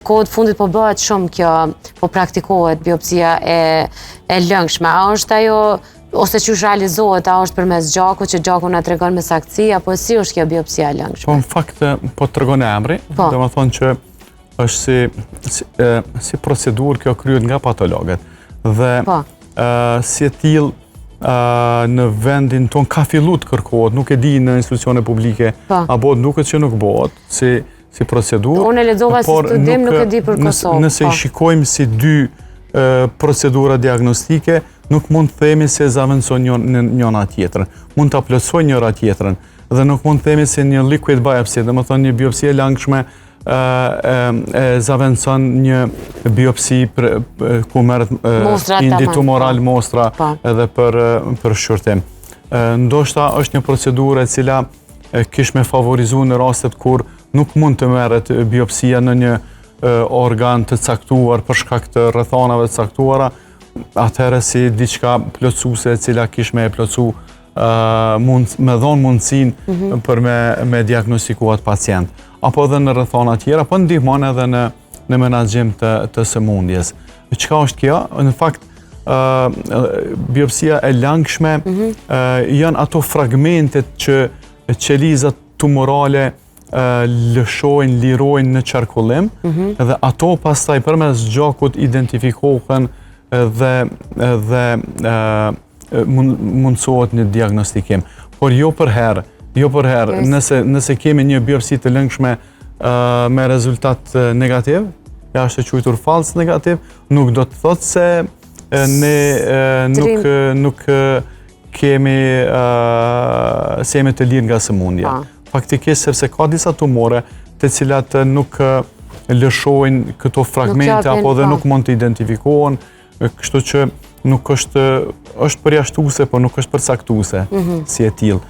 Kohët fundit po bëhet shumë kjo, po praktikohet biopsia e lëngshme. A është ajo, ose që realizohet, a është përmes gjakut, që gjaku na tregon me saktësi, apo si është kjo biopsia e lëngshme? Po në fakt, po tregon emri, dhe më thonë që është si procedurë kjo kryet nga patologët. Dhe si e tillë në vendin ton ka fillu të kërkohet, nuk e di në institucione publike, a bëhet duket që nuk bëhet, si procedurë. Unë e lexova si studim, nuk e di për Kosovë. Nëse i shikojmë si dy procedura diagnostike, nuk mund të themi se zaventson njëra tjetrën. Mund të plotësoj njëra tjetrën. Dhe nuk mund të themi se një liquid biopsy, dhe më thonë një biopsi e lëngshme, zaventson një biopsi ku merret indi tumoral mostra edhe për shqyrtim. Ndoshta është një procedurë e cila kish me favorizu në rastet kur nuk mund të merret biopsia në një organ të caktuar për shkak të rrethanave të caktuara, atëherë si diçka plotësuese e cila kish me plotësu me dhon mundësinë për me diagnostikuar pacient. Apo edhe në rrethana tjera, po ndihmon edhe në menaxhim të sëmundjes. Çka është kjo? Në fakt, biopsia e lëngshme janë ato fragmentet që qelizat tumorale lëshojnë, lirojnë në qarkullim, dhe ato pastaj përmes gjakut identifikohen dhe mundësohet një diagnostikim. Por jo për herë, nëse kemi një biopsi të lëngshme me rezultat negativ, ja është quajtur fals negativ, nuk do të thotë se ne nuk kemi se jemi të lirë nga sëmundja. Faktikisht sepse ka disa tumore të cilat nuk lëshojnë këto fragmente apo dhe nuk mund të identifikohen, kështu që nuk është përjashtuese, por nuk është përcaktuese si e tillë.